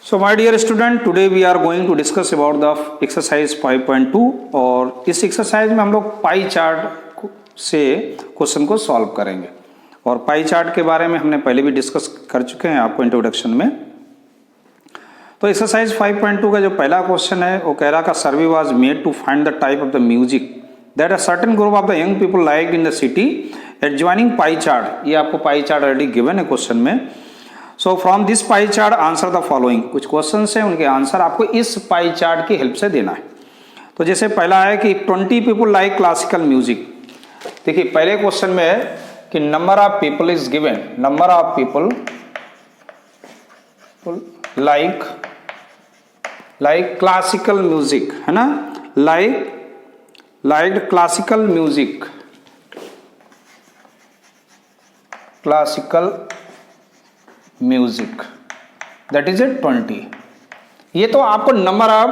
So my dear student, today we are going to discuss about the exercise 5.2 और इस exercise में हम लोग पाई चार्ट से क्वेश्चन को सॉल्व करेंगे। और पाई चार्ट के बारे में हमने पहले भी डिस्कस कर चुके हैं आपको इंट्रोडक्शन में। तो एक्सरसाइज 5.2 का जो पहला क्वेश्चन है वो कह रहा का survey was made to find the type of the music that a certain group of the young people like in the city adjoining pie chart. ये आपको पाई चार्ट ऑलरेडी गिवन है क्वेश्चन में। So from this pie chart answer the following. कुछ question हैं उनके answer आपको इस pie chart की हेल्प से देना है। तो जैसे पहला है कि 20 पीपल लाइक क्लासिकल म्यूजिक। देखिए पहले क्वेश्चन में है कि number of people is given, number of people like classical music है ना, like classical music, classical music that is ए 20। ये तो आपको नंबर ऑफ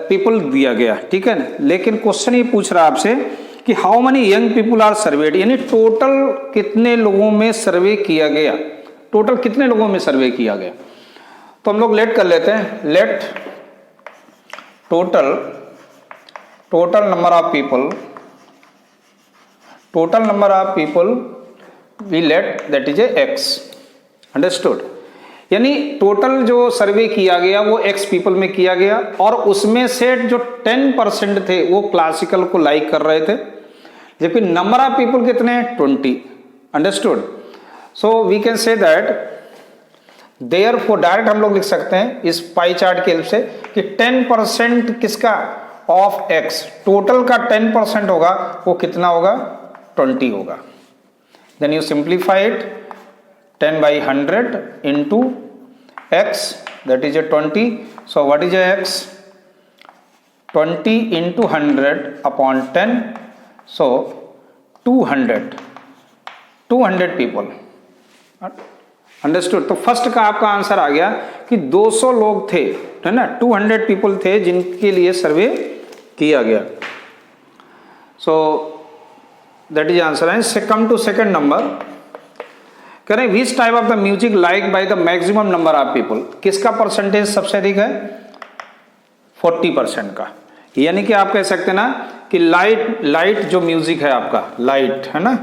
पीपल दिया गया, ठीक है ना। लेकिन क्वेश्चन ये पूछ रहा है आपसे कि how many young people are surveyed, यानी टोटल कितने लोगों में सर्वे किया गया, टोटल कितने लोगों में सर्वे किया गया। तो हम लोग लेट कर लेते हैं, let total number of people, total number of people we let that is a X. Understood. यानी टोटल जो सर्वे किया गया वो एक्स पीपल में किया गया और उसमें से जो 10% थे वो क्लासिकल को लाइक कर रहे थे, जबकि नंबर ऑफ पीपल कितने हैं 20। Understood. So we can say that therefore direct हम लोग लिख सकते हैं इस पाई चार्ट के हेल्प से कि 10% किसका ऑफ एक्स, टोटल का 10% होगा वो कितना होगा 20 होगा। Then you simplify it 10 by 100 into x that is a 20. So what is a x? 20 into 100 upon 10. So 200 people. Understood? तो फर्स्ट का आपका आंसर आ गया कि 200 लोग थे, है ना, 200 पीपल थे जिनके लिए सर्वे किया गया। So that is आंसर है। कम टू सेकंड नंबर कह रहे हैं which type of the music like by the maximum number of people. किसका परसेंटेज सबसे अधिक है 40% का। यानी कि आप कह सकते हैं ना कि लाइट जो म्यूजिक है आपका, लाइट है ना,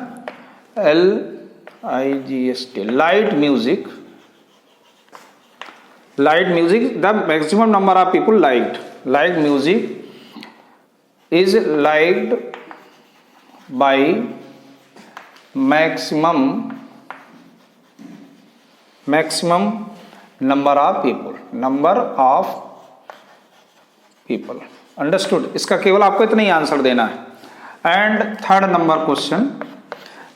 LIGHT, light music the maximum number of people like music is liked by maximum number of people. Understood. इसका केवल आपको इतना ही आंसर देना है। And third number question,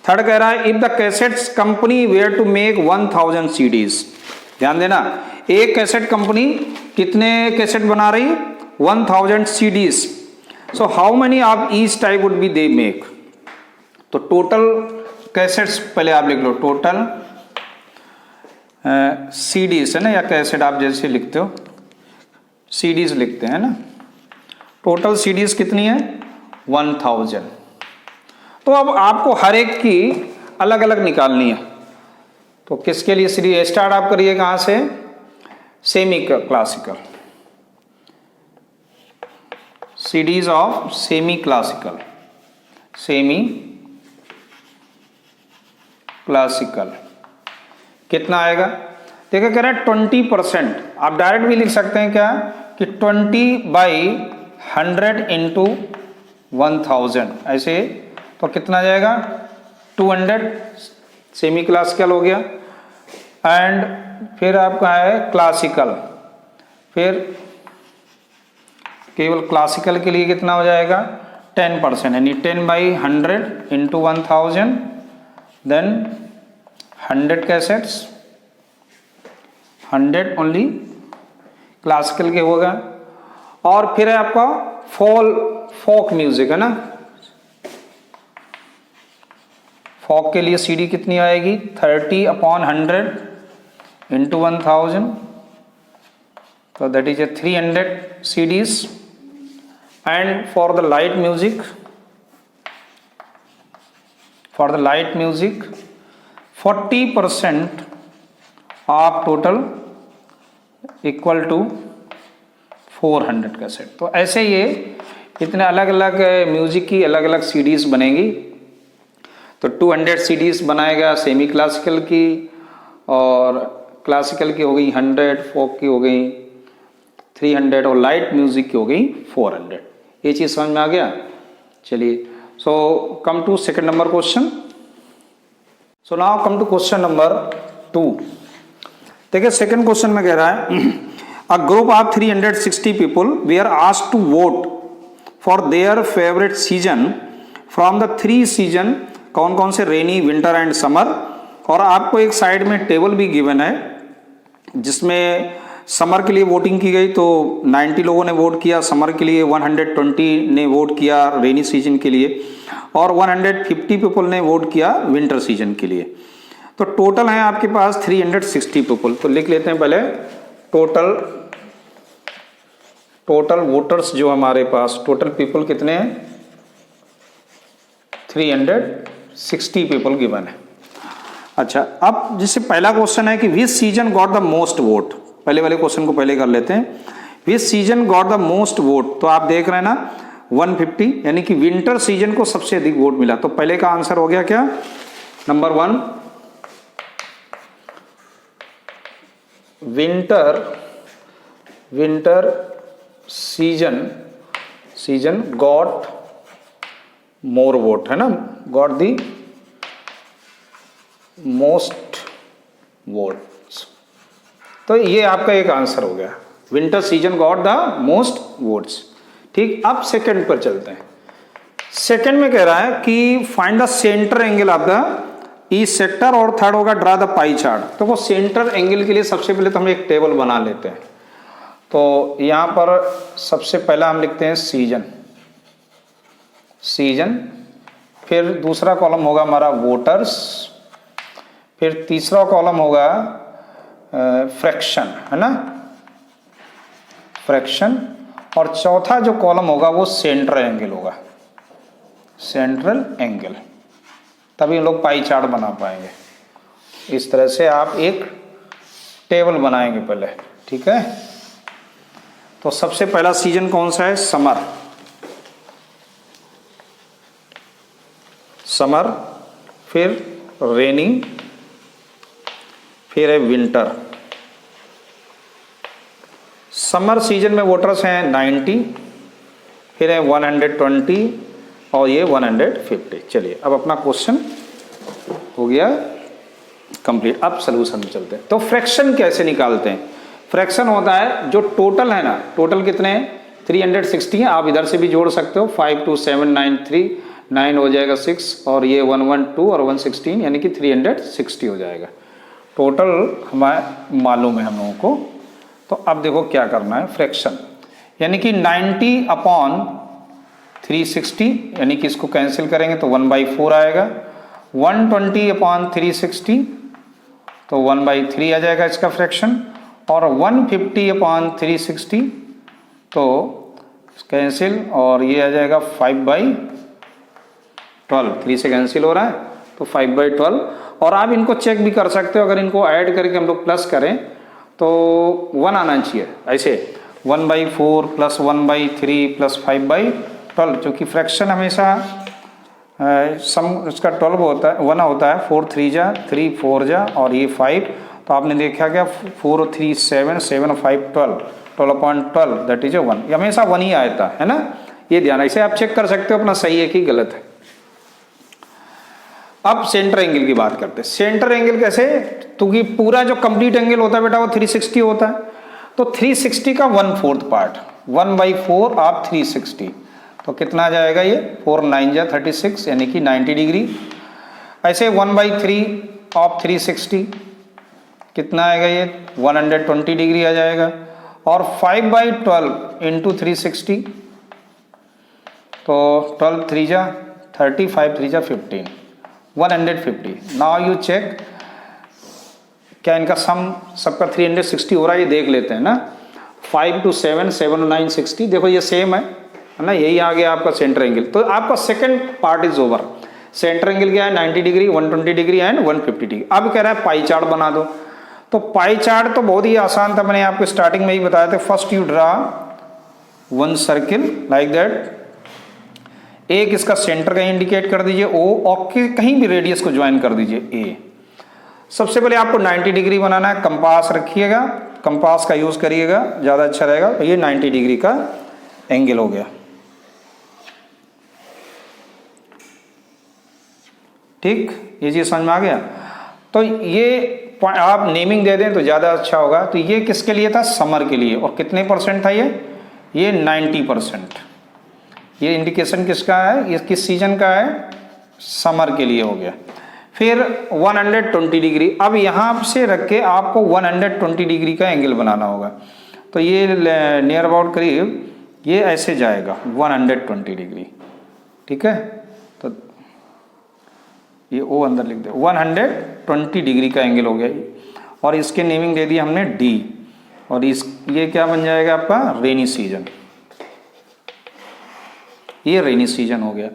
third कह रहा है if the cassettes company were to make 1000 CDs। ध्यान देना, एक कैसेट कंपनी कितने कैसेट बना रही 1000 CDs। So how many of each type would be they make. तो टोटल कैसेट्स पहले आप लिख लो, टोटल CDs है ना, या कैसेट आप जैसे लिखते हो CDs लिखते हैं ना, टोटल CDs कितनी है 1000। तो अब आपको हर एक की अलग अलग निकालनी है। तो किसके लिए CD स्टार्ट आप करिए कहां से, semi classical, CDs of semi classical कितना आएगा। देखिए कह रहा है 20%। आप डायरेक्ट भी लिख सकते हैं क्या कि 20 by 100 into 1000 ऐसे, तो कितना जाएगा 200 सेमी क्लासिकल हो गया। एंड फिर आपका है क्लासिकल, फिर केवल क्लासिकल के लिए कितना हो जाएगा 10%, यानी 10 by 100 into 1000, then 100 cassettes, 100 only classical के होगा। और फिर है आपका फोक म्यूजिक है ना, फोक के लिए CD कितनी आएगी 30/100 into 1000, तो that is a 300 CDs। And for the light music 40% of total equal to 400 cassette. तो ऐसे ये इतने अलग अलग म्यूजिक की अलग अलग सीडीज बनेगी। तो 200 सीडीज बनाएगा सेमी क्लासिकल की, और क्लासिकल की हो गई 100, फोक की हो गई 300 और लाइट म्यूजिक की हो गई 400। ये चीज़ समझ में आ गया। चलिए, so come to second number question. So now come to question number 2। देखिए सेकंड क्वेश्चन में कह रहा है a group of 360 people were asked to vote for their favourite season from the 3 season. कौन कौन से? Rainy, winter and summer. और आपको एक साइड में टेबल भी गिवन है जिसमें समर के लिए वोटिंग की गई तो 90 लोगों ने वोट किया समर के लिए, 120 ने वोट किया रेनी सीजन के लिए, और 150 पीपल ने वोट किया विंटर सीजन के लिए। तो टोटल है आपके पास 360 पीपल। तो लिख लेते हैं पहले टोटल वोटर्स जो हमारे पास, टोटल पीपल कितने हैं? 360 पीपल गिवन है। अच्छा, अब जैसे पहला क्वेश्चन है कि विच season got the most vote. पहले वाले क्वेश्चन को पहले कर लेते हैं। विच season got the most vote, तो आप देख रहे हैं ना 150, यानी कि विंटर सीजन को सबसे अधिक वोट मिला। तो पहले का आंसर हो गया क्या? Number 1, winter season got more vote, है ना, गॉट दी मोस्ट वोट्स। तो ये आपका एक आंसर हो गया, winter season got the most votes. ठीक, अब सेकंड पर चलते हैं। सेकंड में कह रहा है कि find the centre angle of the each sector, और थर्ड होगा ड्रा द पाई चार्ट। तो वो सेंटर एंगल के लिए सबसे पहले तो हम एक टेबल बना लेते हैं। तो यहां पर सबसे पहला हम लिखते हैं सीजन, फिर दूसरा कॉलम होगा हमारा वोटर्स, फिर तीसरा कॉलम होगा फ्रैक्शन, है ना, फ्रैक्शन, और चौथा जो कॉलम होगा वो सेंट्रल एंगल होगा, सेंट्रल एंगल। तभी लोग पाई चार्ट बना पाएंगे। इस तरह से आप एक टेबल बनाएंगे पहले, ठीक है। तो सबसे पहला सीजन कौन सा है? समर, फिर रेनी, फिर है विंटर। समर सीजन में वोटर्स हैं 90, फिर है 120 और ये 150। चलिए, अब अपना क्वेश्चन हो गया कंप्लीट। अब सलूशन में चलते हैं। तो फ्रैक्शन कैसे निकालते हैं? फ्रैक्शन होता है जो टोटल है ना, टोटल कितने हैं? 360 है। आप इधर से भी जोड़ सकते हो, 5 2 7 9 3 9 हो जाएगा 6, और ये 112 और 116 यानी कि 360 हो जाएगा। टोटल हमारे मालूम है हम लोगों को। तो अब देखो क्या करना है, फ्रैक्शन यानी कि 90 अपॉन 360, यानी कि इसको कैंसिल करेंगे तो 1/4 आएगा। 120 अपॉन 360 तो 1/3 आ जाएगा इसका फ्रैक्शन, और 150 अपॉन 360 तो कैंसिल, और ये आ जाएगा 5/12। 3 से कैंसिल हो रहा है तो 5/12। और आप इनको चेक भी कर सकते हो, अगर इनको ऐड करके हम लोग प्लस करें तो 1 आना चाहिए। ऐसे 1/4 प्लस 1/3 प्लस 5/12, क्योंकि फ्रैक्शन हमेशा सम उसका 12 होता है, 1 होता है। 4 3 जा 3 4 जा और ये 5, तो आपने देखा क्या 4 और 3 7 7 और 5 12, 12/12 दैट इज 1। ये हमेशा 1 ही आता है ना, ये ध्यान। ऐसे आप चेक कर सकते हो अपना सही है कि गलत है। अब सेंटर एंगल की बात करते हैं। सेंटर एंगल कैसे? क्योंकि पूरा जो कंप्लीट एंगल होता है बेटा वो 360 होता है। तो 360 का 1/4 पार्ट, 1/4 ऑफ 360, तो कितना आ जाएगा ये? 4 9 जा 36 यानी कि 90 डिग्री। ऐसे 1/3 ऑफ 360 कितना आएगा ये? 120 डिग्री आ जाएगा। और 5/12 इंटू 360 तो 12 3 जा 30, 5 3 जा 15, 150। नाउ यू चेक क्या इनका सम सबका 360 हो रहा है, ये देख लेते हैं ना। 5 to 7 7 9 60, देखो ये सेम है ना, यही आ गया आपका सेंटर एंगल। तो आपका second part is over. Centre angle क्या है? 90 डिग्री, 120 डिग्री एंड 150 डिग्री। अब कह रहा है पाई चार्ट बना दो। तो पाई चार्ट तो बहुत ही आसान था, मैंने आपको स्टार्टिंग में ही बताया था। First you draw one circle like that, एक इसका सेंटर का इंडिकेट कर दीजिए O, और कहीं भी रेडियस को ज्वाइन कर दीजिए A। सबसे पहले आपको 90 डिग्री बनाना है, कंपास रखिएगा, कंपास का यूज करिएगा, ज्यादा अच्छा रहेगा। ये 90 डिग्री का एंगल हो गया, ठीक, ये चीज समझ में आ गया। तो ये आप नेमिंग दे दें तो ज्यादा अच्छा होगा। तो ये किसके लिए था? समर के लिए। और कितने परसेंट था ये 90%। ये इंडिकेशन किसका है? ये किस सीजन का है? समर के लिए हो गया। फिर 120 डिग्री, अब यहाँ से रख के आपको 120 डिग्री का एंगल बनाना होगा। तो ये नियर अबाउट करीब ये ऐसे जाएगा 120 डिग्री, ठीक है। तो ये O अंदर लिख दे, 120 डिग्री का एंगल हो गया। और इसके नेमिंग दे दी हमने D, और ये क्या बन जाएगा आपका? Rainy season. ये रेनी सीजन हो गया।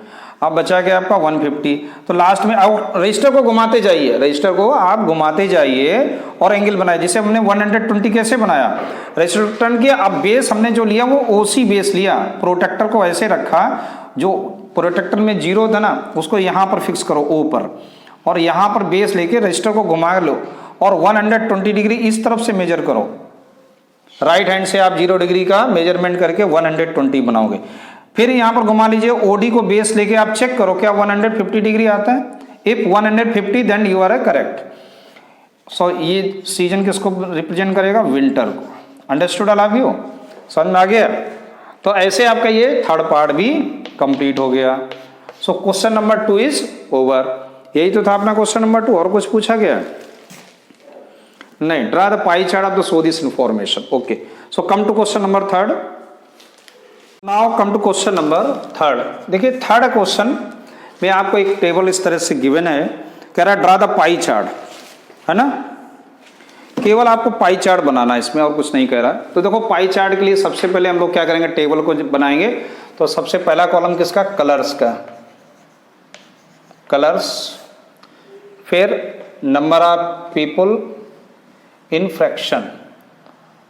अब बचा गया आपका 150। तो लास्ट में अब रजिस्टर को घुमाते जाइए, रजिस्टर को आप घुमाते जाइए और एंगल बनाए। जैसे हमने 120 कैसे बनाया, रजिस्टर टर्न किया। अब बेस हमने जो लिया वो OC बेस लिया, प्रोटेक्टर को ऐसे रखा, जो प्रोटेक्टर में 0 था ना उसको यहाँ पर फिक्स करो O पर, और यहाँ पर बेस लेके रजिस्टर को घुमा लो और 120 डिग्री इस तरफ से मेजर करो। राइट हैंड से आप 0 डिग्री का मेजरमेंट करके 120 बनाओगे। फिर यहाँ पर घुमा लीजिए, OD को बेस लेके आप चेक करो क्या 150 डिग्री आता है। If 150 then you are correct. So ये सीजन किसको रिप्रेजेंट करेगा? विंटर को। Understood all of you? समझ में आ गया? तो ऐसे आपका ये थर्ड पार्ट भी कंप्लीट हो गया। So question number 2 is over. यही तो था अपना क्वेश्चन नंबर 2। और कुछ पूछा गया? नहीं। Draw the pie chart of the show this information. Okay, so come to question number 3। Now come to question number 3। देखिए थर्ड क्वेश्चन में आपको एक टेबल इस तरह से गिवन है, कह रहा है ड्रा द पाई चार्ट, है ना। केवल आपको पाई चार्ट बनाना है इसमें, और कुछ नहीं कह रहा। तो देखो पाई चार्ट के लिए सबसे पहले हम लोग क्या करेंगे, टेबल को बनाएंगे। तो सबसे पहला कॉलम किसका? कलर्स का, कलर्स। फिर number of people in fraction,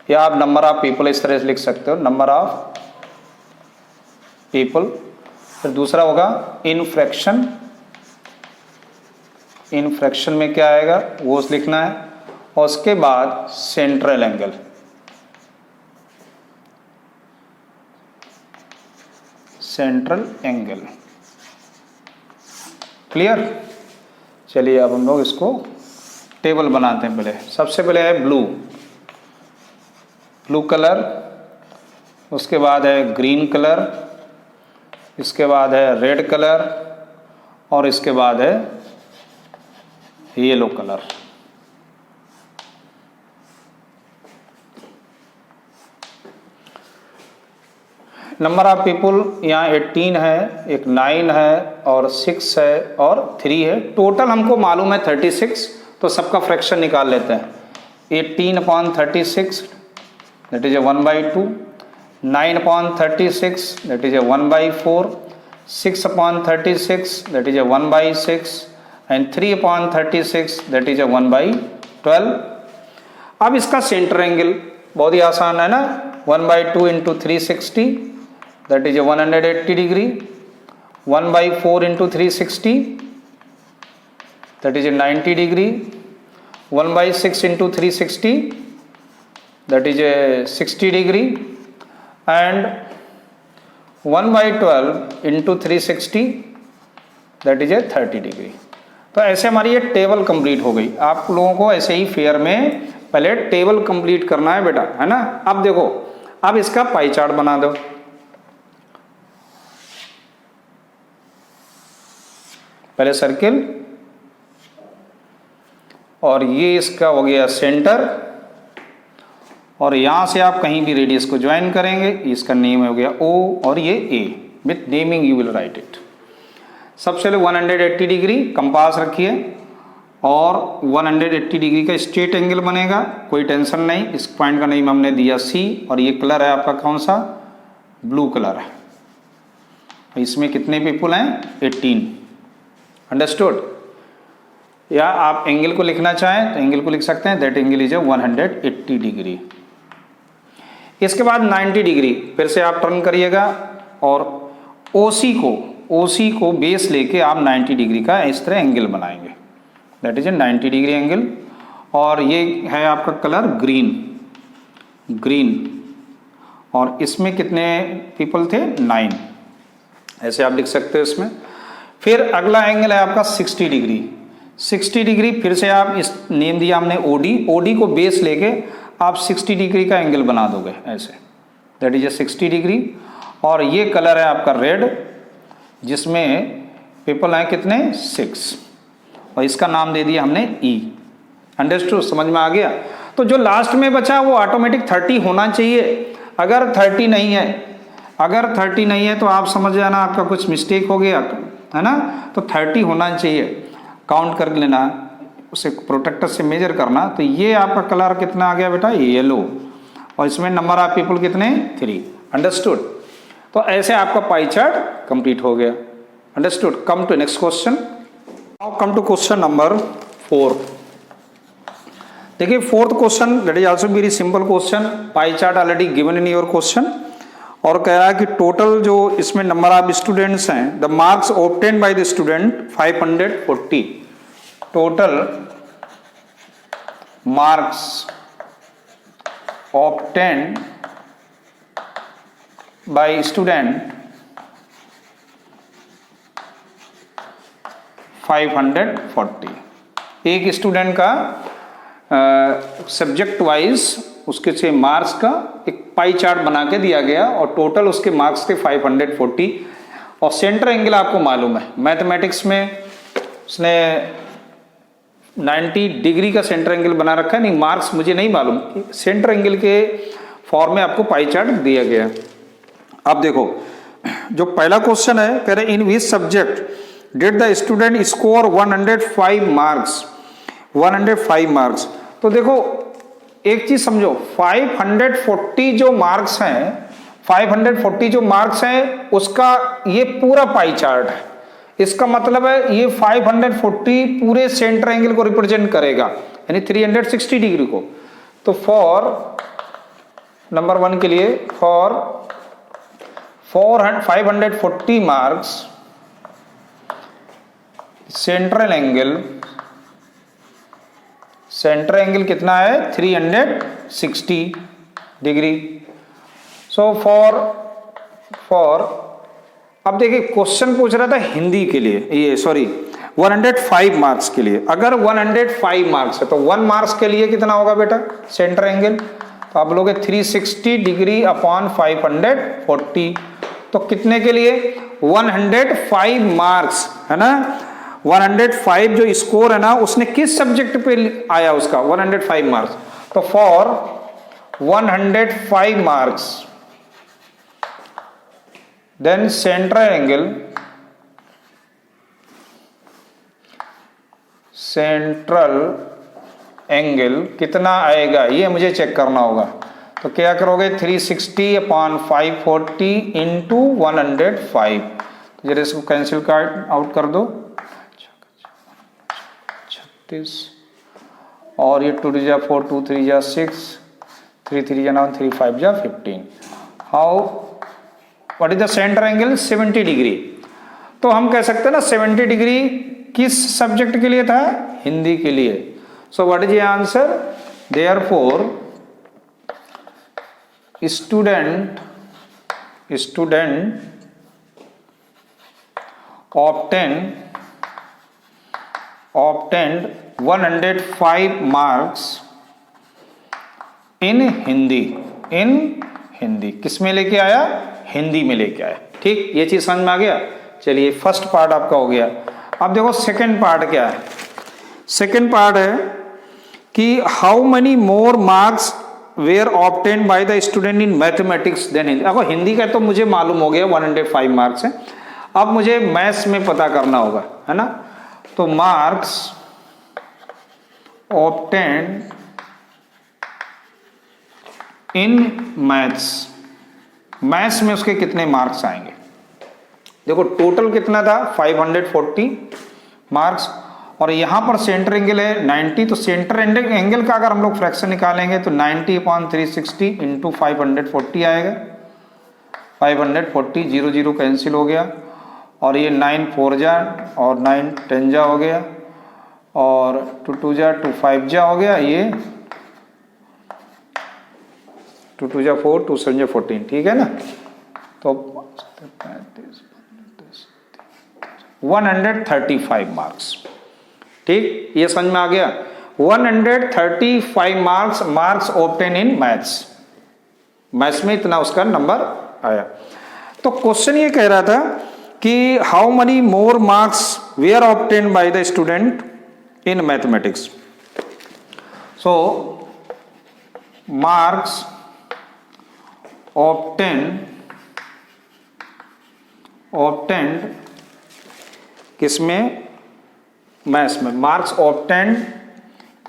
या आप नंबर ऑफ पीपल इस तरह से लिख सकते हो, नंबर ऑफ पीपल। फिर दूसरा होगा इन फ्रैक्शन, इन फ्रैक्शन में क्या आएगा वो लिखना है। और उसके बाद central angle, central angle. Clear? चलिए अब हम लोग इसको टेबल बनाते हैं। पहले सबसे पहले है ब्लू, ब्लू कलर। उसके बाद है ग्रीन कलर, इसके बाद है रेड कलर, और इसके बाद है yellow colour. Number of people यहाँ 18 है, एक 9 है, और 6 है, और 3 है। टोटल हमको मालूम है 36, तो सबका फ्रैक्शन निकाल लेते हैं। 18/36 that is 1/2, 9/36 that is 1/4, 6/36 that is 1/6, and 3/36 that is 1/12। अब इसका सेंटर एंगल बहुत ही आसान है ना, 1/2 into 360 that is 180 degree, 1/4 into 360 that is 90 degree, 1/6 into 360 that is 60 degree, and 1/12 into 360 that is 30 degree. तो ऐसे हमारी ये टेबल कंप्लीट हो गई। आप लोगों को ऐसे ही फेयर में पहले टेबल कंप्लीट करना है बेटा, है ना। अब देखो, अब इसका पाई चार्ट बना दो। पहले सर्किल, और ये इसका हो गया सेंटर, और यहां से आप कहीं भी रेडियस को ज्वाइन करेंगे। इसका नेम हो गया O, और ये A। With naming you will write it. सबसे पहले 180 डिग्री कंपास रखिए, और 180 डिग्री का स्ट्रेट एंगल बनेगा, कोई टेंशन नहीं। इस पॉइंट का नेम हमने दिया C, और ये कलर है आपका कौन सा? ब्लू कलर है। इसमें कितने पीपल हैं? 18। अंडरस्टूड? या आप एंगल को लिखना चाहें तो एंगल को लिख सकते हैं, दैट एंगल इज 180 डिग्री। इसके बाद 90 डिग्री फिर से आप टर्न करिएगा और OC को बेस लेके आप 90 डिग्री का इस तरह एंगल बनाएंगे, दैट इज 90 डिग्री एंगल। और ये है आपका कलर ग्रीन, और इसमें कितने पीपल थे, 9, ऐसे आप लिख सकते हो इसमें। फिर अगला एंगल है आपका 60 डिग्री, फिर से आप इस नेम दिया हमने OD को बेस लेके आप 60 डिग्री का एंगल बना दोगे ऐसे, दैट इज 60 डिग्री। और ये कलर है आपका रेड, जिसमें पीपल हैं कितने, 6, और इसका नाम दे दिया हमने E। अंडरस्टूड, समझ में आ गया। तो जो लास्ट में बचा वो ऑटोमेटिक 30 होना चाहिए। अगर 30 नहीं है तो आप समझ जाना आपका कुछ मिस्टेक हो गया, है ना। तो 30 होना चाहिए, काउंट कर लेना, उसे प्रोटेक्टर से मेजर करना। तो ये आपका कलर कितना आ गया बेटा, येलो, और इसमें नंबर ऑफ पीपल कितने, 3। अंडरस्टूड। तो ऐसे आपका पाई चार्ट कंप्लीट हो गया। Understood. Come to next question. Now come to question number 4। देखिए fourth question, that is also very simple question, pie chart already given in your question, और कह रहा है कि टोटल जो इसमें नंबर ऑफ स्टूडेंट्स हैं, the marks obtain by the student 540, total marks obtain by student 540। एक स्टूडेंट का सब्जेक्ट वाइज उसके से मार्क्स का एक पाई चार्ट बना के दिया गया, और टोटल उसके मार्क्स थे 540। और सेंटर एंगल आपको मालूम है, मैथमेटिक्स में उसने 90 डिग्री का सेंटर एंगल बना रखा है। नहीं, मार्क्स मुझे नहीं मालूम, सेंटर एंगल के फॉर्म में आपको पाई चार्ट दिया गया। अब देखो जो पहला क्वेश्चन है, कह रहे in which subject did the student score 105 marks, 105 marks. तो देखो एक चीज समझो, 540 जो मार्क्स हैं, 540 जो मार्क्स हैं उसका ये पूरा पाई चार्ट है। इसका मतलब है ये 540 पूरे सेंटर एंगल को रिप्रेजेंट करेगा, यानी 360 डिग्री को। तो फॉर नंबर 1 के लिए, फॉर 540 मार्क्स सेंट्रल एंगल कितना है, 360 डिग्री। सो फॉर अब देखिए क्वेश्चन पूछ रहा था हिंदी के लिए, ये सॉरी 105 मार्क्स के लिए। अगर 105 मार्क्स है तो 1 मार्क्स के लिए कितना होगा बेटा सेंटर एंगल, तो आप लोगे 360 डिग्री अपॉन 540। तो कितने के लिए, 105 मार्क्स है ना, 105 जो स्कोर है ना उसने किस सब्जेक्ट पे आया उसका 105 मार्क्स। तो for 105 marks then central angle कितना आएगा ये मुझे चेक करना होगा। तो क्या करोगे, 360 अपॉन 540 इंटू 105। तो जरा इसको कैंसिल आउट कर दो, 36, और ये 2 जा 4, 2 3 जा 6, 3 3 जा 9, 3 5 जा 15। How what is the centre angle, 70 degree. तो हम कह सकते हैं ना 70 डिग्री किस सब्जेक्ट के लिए था, हिंदी के लिए। सो what is the answer, therefore student obtained 105 marks in Hindi किस में लेके आया, हिंदी में लेके आया। ठीक, ये चीज समझ में आ गया। चलिए फर्स्ट पार्ट आपका हो गया। अब देखो सेकंड पार्ट क्या है। सेकंड पार्ट है कि how many more marks were obtain by the student in mathematics than Hindi. अब हिंदी का तो मुझे मालूम हो गया 105 मार्क्स है, अब मुझे मैथ्स में पता करना होगा, है ना। तो मार्क्स ऑब्टेन इन मैथ्स में उसके कितने मार्क्स आएंगे। देखो टोटल कितना था 540 मार्क्स, और यहाँ पर सेंटर एंगल है 90, तो सेंटर एंगल का अगर हम लोग फ्रैक्शन निकालेंगे तो 90/360 इंटू 540 आएगा। 540, 0 0 कैंसिल हो गया, और ये 9 4 जा और 9 10 जा हो गया, और 2 2 जा 2 5 जा हो गया, ये 2 2 जा 4 2 7 जा 14, ठीक है ना। तो 135 मार्क्स, ठीक, ये समझ में आ गया। 135 मार्क्स ऑब्टेन इन मैथ्स में इतना उसका नंबर आया। तो क्वेश्चन ये कह रहा था कि how many more marks were obtain by the student in mathematics. So marks obtained किसमें, मैथ्स में। Marks obtained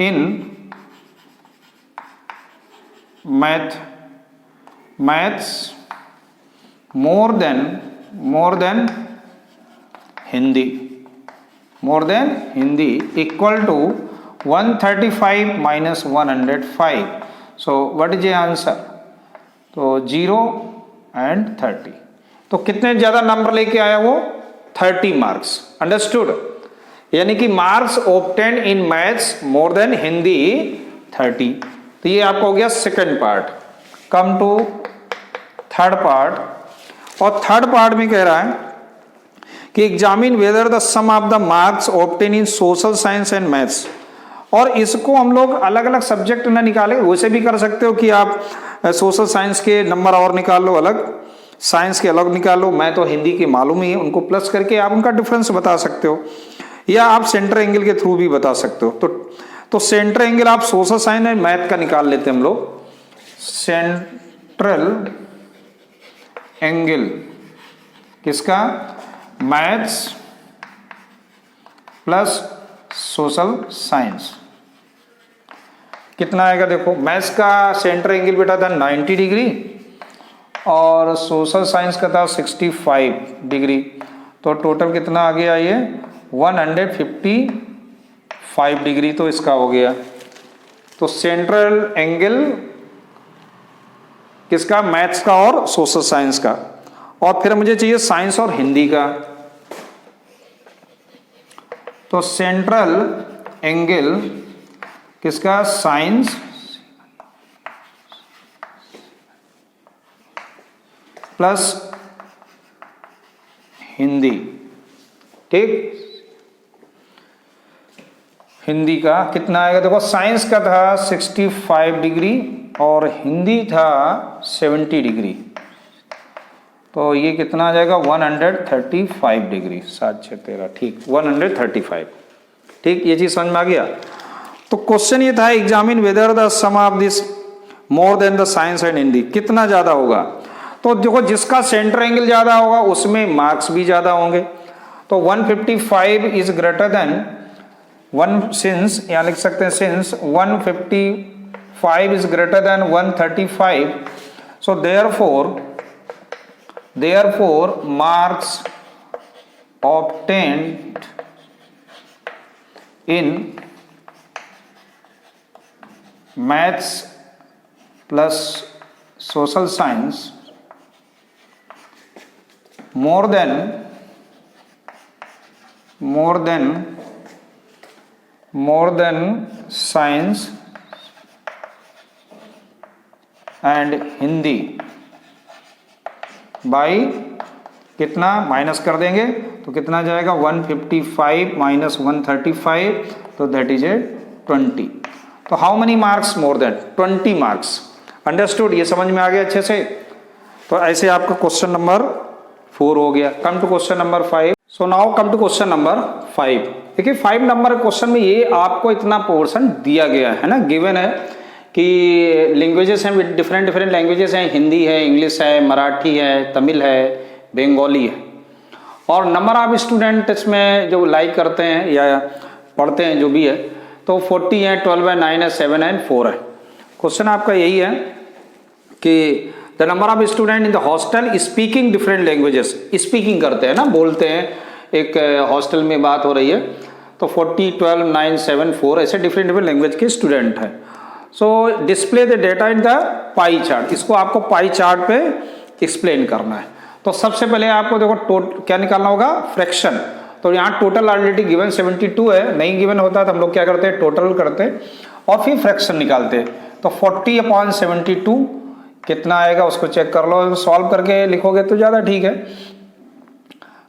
in maths more than Hindi equal to 135 minus 105। So what is a answer, तो 0 and 30। तो कितने ज्यादा नंबर लेके आया वो, 30 marks, understood. यानी कि marks obtain in maths more than Hindi 30। तो ये आपका हो गया second part. Come to third part, और थर्ड पार्ट में कह रहा है कि examine whether the sum of the marks obtain in social science and maths. और इसको हम लोग अलग अलग सब्जेक्ट ना निकाले, वैसे भी कर सकते हो कि आप सोशल साइंस के नंबर और निकाल लो अलग, साइंस के अलग निकाल लो, मैं तो हिंदी की मालूम ही है, उनको प्लस करके आप उनका डिफरेंस बता सकते हो, या आप सेंटर एंगल के थ्रू भी बता सकते हो। तो सेंटर एंगल आप सोशल साइंस एंड मैथ का निकाल लेते हैं हम लोग। सेंट्रल एंगल किसका, मैथ्स प्लस सोशल साइंस, कितना आएगा देखो। मैथ्स का सेंटर एंगल बेटा था 90 डिग्री और सोशल साइंस का था 65 डिग्री, तो टोटल कितना आ गया ये 155 डिग्री, तो इसका हो गया। तो सेंट्रल एंगल किसका, मैथ्स का और सोशल साइंस का। और फिर मुझे चाहिए साइंस और हिंदी का। तो सेंट्रल एंगल किसका, साइंस प्लस हिंदी, ठीक। हिंदी का कितना आएगा देखो, साइंस का था 65 डिग्री और हिंदी था 70 डिग्री, तो ये कितना आ जाएगा 135 डिग्री, 7 6 13, ठीक 135, ठीक। ये चीज समझ में आ गया। तो क्वेश्चन ये था examine whether the sum of this more than the science and Hindi, कितना ज्यादा होगा। तो देखो जिसका सेंटर एंगल ज्यादा होगा उसमें मार्क्स भी ज्यादा होंगे। तो 155 इज ग्रेटर देन 1, सिंस यहाँ लिख सकते हैं since 155 is greater than 135, so therefore marks obtained in maths plus social science more than science and Hindi by कितना, माइनस कर देंगे तो कितना जाएगा 155 माइनस 135, तो दैट इज ए 20। तो how many marks, more than 20 marks, understood. ये समझ में आ गया अच्छे से। तो ऐसे आपका क्वेश्चन नंबर 4 हो गया। Come to question number 5। So now come to question number 5। देखिए 5 नंबर क्वेश्चन में ये आपको इतना पोर्शन दिया गया है ना, गिवन है कि लैंग्वेजेस हैं, डिफरेंट लैंग्वेजेस हैं, हिंदी है, इंग्लिश है, मराठी है, तमिल है, बंगाली है, और नंबर ऑफ स्टूडेंट इसमें जो लाइक करते हैं या पढ़ते हैं जो भी है, तो 40 है, 12 है, 9 है, 7 है, 4 है। क्वेश्चन आपका यही है कि the number of student in the hostel speaking different languages, speaking करते हैं ना, बोलते हैं, एक हॉस्टल में बात हो रही है, तो 40, 12, 9, 7, 4 ऐसे डिफरेंट डिफरेंट लैंग्वेज के स्टूडेंट हैं। सो display the data in the pie chart, इसको आपको पाई चार्ट पे एक्सप्लेन करना है। तो सबसे पहले आपको देखो क्या निकालना होगा, फ्रैक्शन। तो यहाँ टोटल ऑलरेडी गिवन 72 है, नहीं गिवन होता तो हम लोग क्या करते हैं, टोटल करते और फिर फ्रैक्शन निकालते। तो 40/72 कितना आएगा उसको चेक कर लो, सॉल्व करके लिखोगे तो ज़्यादा ठीक है।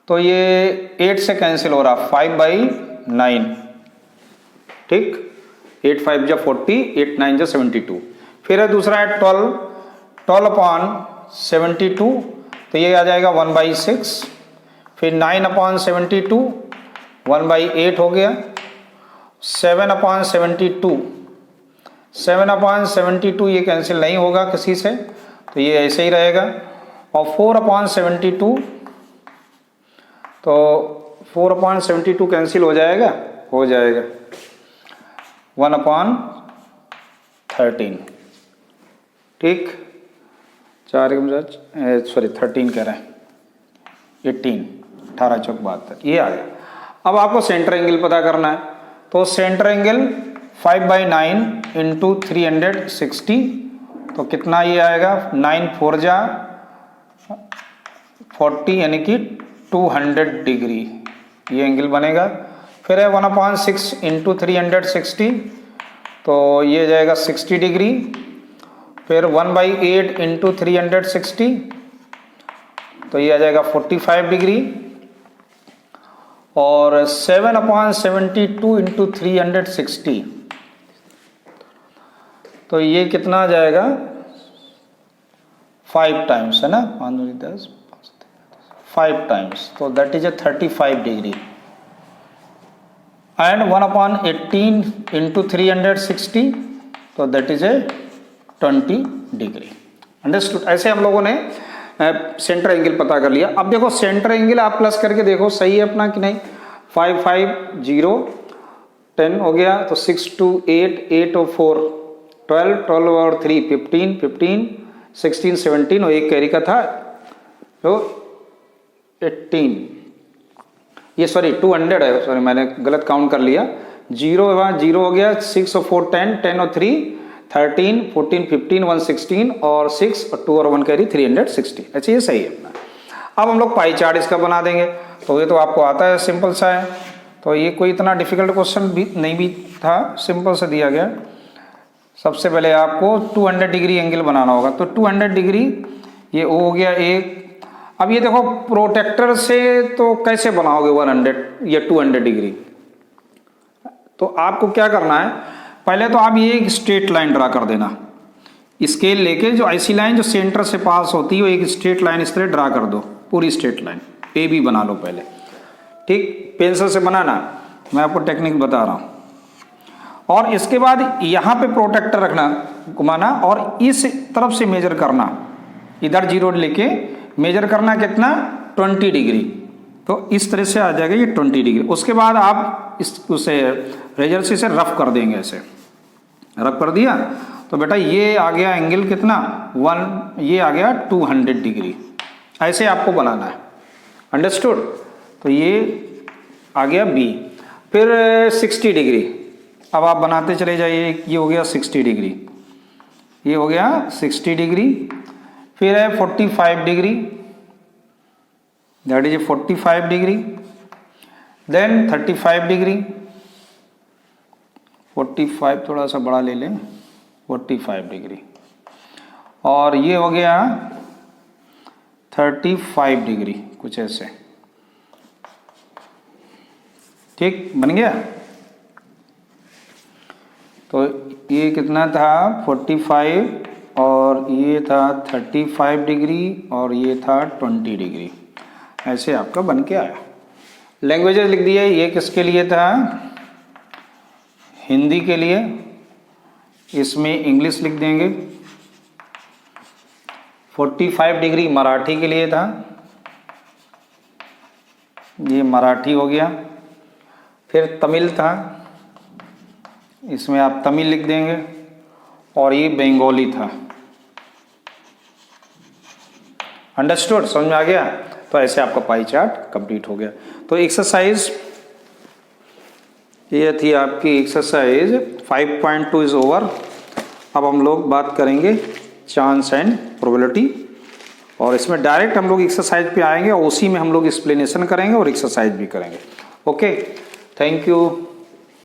तो ये 8 से कैंसिल हो रहा, 5/9, ठीक, 8 5 जा 40, 8 9 जा 72। फिर है दूसरा है 12/72, तो ये आ जाएगा 1/6। फिर 9/72 1/8 हो गया। 7/72 ये कैंसिल नहीं होगा किसी से, तो ये ऐसे ही रहेगा। और 4/72, तो 4/72 कैंसिल हो जाएगा, 1/13, ठीक, 13 कह रहे हैं, 18 चौक 72, ये आ गया। अब आपको सेंटर एंगल पता करना है, तो सेंटर एंगल 5/9 इंटू 360, तो कितना ये आएगा, 9 4 जा 40 यानी कि 200 डिग्री ये एंगल बनेगा। फिर है 1/6 इंटू 360, तो ये जाएगा 60 डिग्री। फिर 1/8 इंटू 360, तो ये आ जाएगा 45 डिग्री। और 7/72 इंटू 360, तो ये कितना आ जाएगा, 5 टाइम्स है ना, 5 टाइम्स, तो that is A 35 degree. And 1/18 into 360, तो that is A 20 degree. Understood. ऐसे हम लोगों ने सेंटर एंगल पता कर लिया। अब देखो सेंटर एंगल आप प्लस करके देखो सही है अपना कि नहीं। 5 5 0 10 हो गया, तो 6 2 8 8 और 4 12 12 और 3 15 15 16 17 और एक कैरी का था तो 18, ये सॉरी 200 है, सॉरी मैंने गलत काउंट कर लिया। 0 वहाँ 0 हो गया, 6 और 4 10 10 और 3 13 14 15 1 16 और 6 और 2 और 1 कैरी 360। अच्छा ये सही है अपना। अब हम लोग पाई चार्ट इसका बना देंगे, तो ये तो आपको आता है, सिंपल सा है, तो ये कोई इतना डिफिकल्ट क्वेश्चन भी नहीं भी था, सिंपल सा दिया गया। सबसे पहले आपको 200 डिग्री एंगल बनाना होगा, तो 200 डिग्री ये हो गया एक। अब ये देखो प्रोटेक्टर से तो कैसे बनाओगे 100 या 200 डिग्री, तो आपको क्या करना है, पहले तो आप ये एक स्ट्रेट लाइन ड्रा कर देना, स्केल लेके जो ऐसी लाइन जो सेंटर से पास होती है वो एक स्ट्रेट लाइन इस तरह ड्रा कर दो, पूरी स्ट्रेट लाइन ए बी बना लो पहले, ठीक, पेंसिल से बनाना, मैं आपको टेक्निक बता रहा हूँ। और इसके बाद यहाँ पे प्रोटेक्टर रखना, घुमाना, और इस तरफ से मेजर करना, इधर 0 लेके मेजर करना कितना, 20 डिग्री, तो इस तरह से आ जाएगा ये 20 डिग्री। उसके बाद आप उसे रेजर से इसे रफ कर देंगे, ऐसे रफ कर दिया तो बेटा ये आ गया एंगल कितना 1, ये आ गया 200 डिग्री। ऐसे आपको बनाना है, अंडरस्टूड। तो ये आ गया बी। फिर 60 डिग्री, अब आप बनाते चले जाइए, ये हो गया 60 डिग्री, ये हो गया 60 डिग्री। फिर है 45 degree, that is 45 degree. Then 35 degree, 45 थोड़ा सा बड़ा ले लें, 45 डिग्री। और ये हो गया 35 डिग्री, कुछ ऐसे, ठीक, बन गया। तो ये कितना था 45, और ये था 35 डिग्री, और ये था 20 डिग्री। ऐसे आपका बन के आया। लैंग्वेजेस लिख दिए, ये किसके लिए था, हिंदी के लिए, इसमें इंग्लिश लिख देंगे। 45 डिग्री मराठी के लिए था, ये मराठी हो गया। फिर तमिल था, इसमें आप तमिल लिख देंगे, और ये बंगाली था। अंडरस्टूड, समझ में आ गया। तो ऐसे आपका पाई चार्ट कंप्लीट हो गया। तो एक्सरसाइज ये थी आपकी एक्सरसाइज 5.2 इज ओवर। अब हम लोग बात करेंगे चांस एंड प्रोबेबिलिटी, और इसमें डायरेक्ट हम लोग एक्सरसाइज पे आएंगे और उसी में हम लोग एक्सप्लेनेशन करेंगे और एक्सरसाइज भी करेंगे। Okay, thank you.